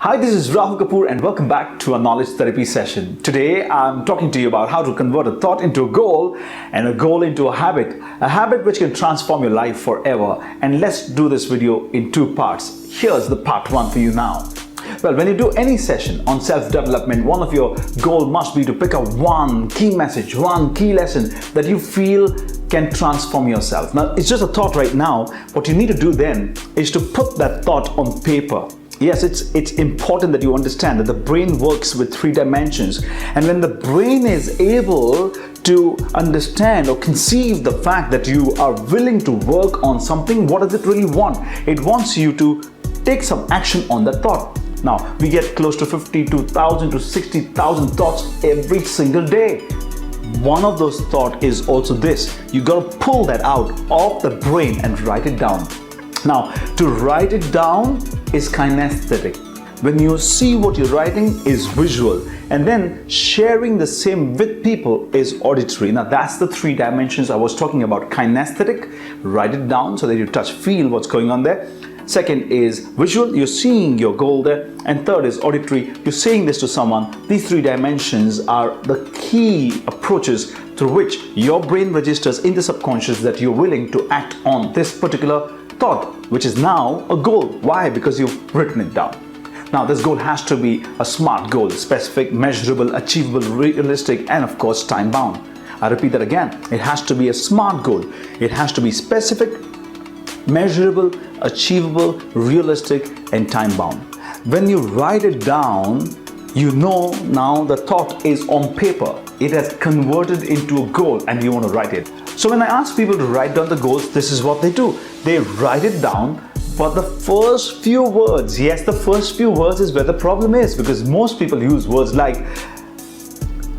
Hi, this is Rahul Kapoor and welcome back to a knowledge therapy session. Today, I'm talking to you about how to convert a thought into a goal and a goal into a habit which can transform your life forever. And let's do this video in two parts. Here's the part one for you now. Well, when you do any session on self-development, one of your goals must be to pick up one key message, one key lesson that you feel can transform yourself. Now, it's just a thought right now. What you need to do then is to put that thought on paper. Yes, it's important that you understand that the brain works with three dimensions. And when the brain is able to understand or conceive the fact that you are willing to work on something, what does it really want? It wants you to take some action on that thought. Now, we get close to 52,000 to 60,000 thoughts every single day. One of those thoughts is also this. You got to pull that out of the brain and write it down. Now, to write it down is kinesthetic. When you see what you're writing is visual, and then sharing the same with people is auditory. Now, that's the three dimensions I was talking about. Kinesthetic, write it down so that you touch, feel what's going on there. Second is visual, you're seeing your goal there. And third is auditory, you're saying this to someone. These three dimensions are the key approaches through which your brain registers in the subconscious that you're willing to act on this particular thought, which is now a goal. Why? Because you've written it down. Now, this goal has to be a SMART goal: specific, measurable, achievable, realistic, and of course time bound. I repeat that again. It has to be a SMART goal. It has to be specific, measurable, achievable, realistic, and time bound. When you write it down, you know now the thought is on paper. It has converted into a goal and you want to write it. So when I ask people to write down the goals, this is what they do. They write it down, but the first few words, yes, the first few words is where the problem is, because most people use words like,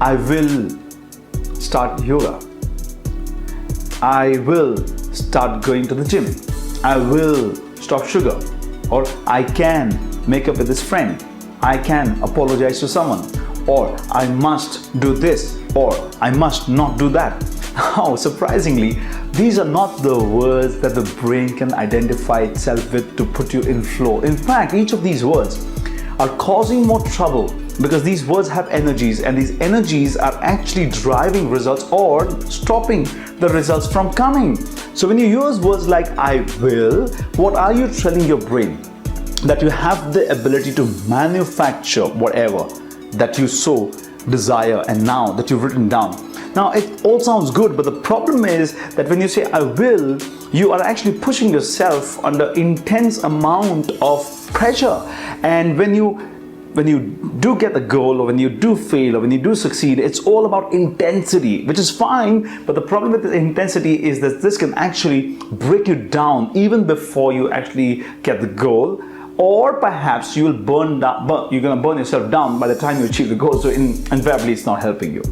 I will start yoga. I will start going to the gym. I will stop sugar. Or I can make up with this friend. I can apologize to someone. Or I must do this. Or I must not do that. Now, surprisingly, these are not the words that the brain can identify itself with to put you in flow. In fact, each of these words are causing more trouble because these words have energies, and these energies are actually driving results or stopping the results from coming. So when you use words like I will, what are you telling your brain? That you have the ability to manufacture whatever that you so desire, and now that you've written down. Now, it all sounds good, but the problem is that when you say I will, you are actually pushing yourself under intense amount of pressure. And when you do get the goal, or when you do fail, or when you do succeed, it's all about intensity, which is fine. But the problem with the intensity is that this can actually break you down even before you actually get the goal. Or perhaps you will you're going to burn yourself down by the time you achieve the goal. So invariably, it's not helping you.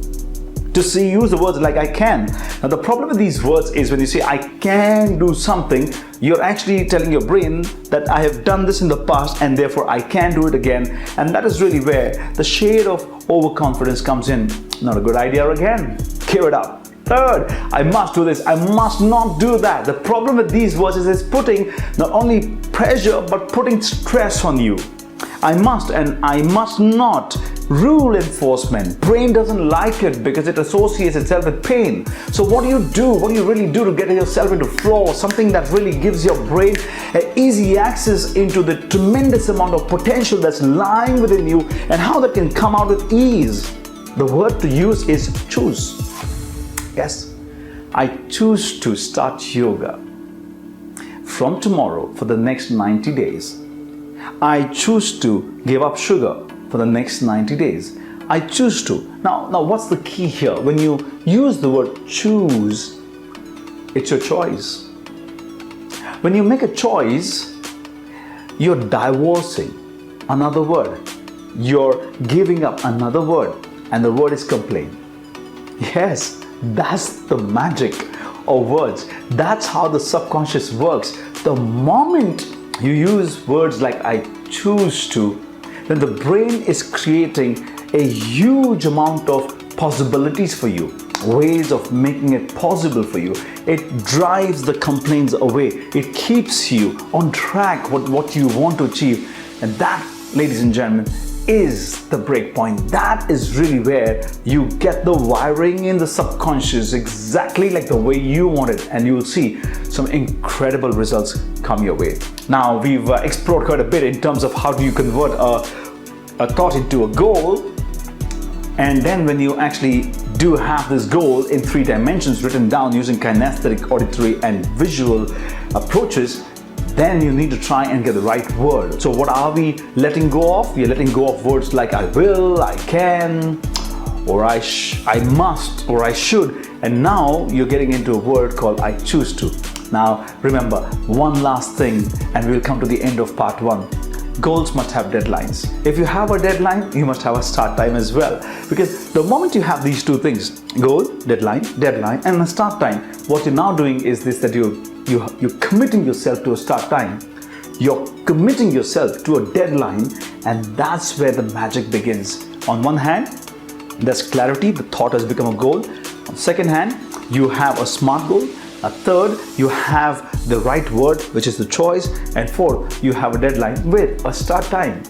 Use the words like I can. Now, the problem with these words is when you say I can do something, you're actually telling your brain that I have done this in the past and therefore I can do it again. And that is really where the shade of overconfidence comes in. Not a good idea again. Give it up. Third, I must do this. I must not do that. The problem with these words is it's putting not only pressure but putting stress on you. I must and I must not. Rule enforcement. Brain doesn't like it because it associates itself with pain. So what do you do? What do you really do to get yourself into flow? Something that really gives your brain easy access into the tremendous amount of potential that's lying within you, and how that can come out with ease. The word to use is choose. Yes, I choose to start yoga from tomorrow for the next 90 days. I choose to give up sugar for the next 90 days. I choose to. Now what's the key here? When you use the word choose, it's your choice. When you make a choice, you're divorcing another word. You're giving up another word, and the word is complain. Yes, that's the magic of words. That's how the subconscious works. The moment you use words like I choose to, then the brain is creating a huge amount of possibilities for you, ways of making it possible for you. It drives the complaints away. It keeps you on track with what you want to achieve. And that ladies and gentlemen, is the break point. That is really where you get the wiring in the subconscious exactly like the way you want it, and you will see some incredible results come your way. Now, we've explored quite a bit in terms of how do you convert a thought into a goal, and then when you actually do have this goal in 3 dimensions written down using kinesthetic, auditory and visual approaches, then you need to try and get the right word. So what are we letting go of? We are letting go of words like I will, I can, or I must, or I should. And now you're getting into a word called I choose to. Now remember, one last thing, and we'll come to the end of part 1. Goals must have deadlines. If you have a deadline, you must have a start time as well. Because the moment you have these 2 things, goal, deadline, and a start time, what you're now doing is this, that you're committing yourself to a start time. You're committing yourself to a deadline, and that's where the magic begins. On one hand, there's clarity, the thought has become a goal. On second hand, you have a smart goal. A third, you have the right word, which is the choice. And fourth, you have a deadline with a start time.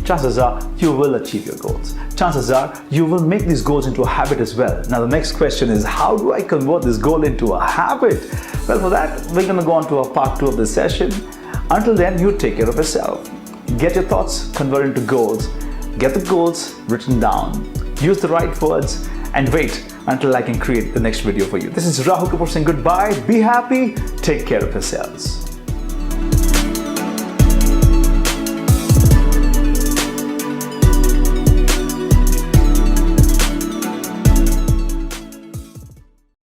Chances are you will achieve your goals. Chances are you will make these goals into a habit as well. Now the next question is, how do I convert this goal into a habit? Well, for that, we're going to go on to our part 2 of this session. Until then, you take care of yourself. Get your thoughts converted into goals. Get the goals written down. Use the right words and wait until I can create the next video for you. This is Rahul Kapoor saying goodbye. Be happy. Take care of yourselves.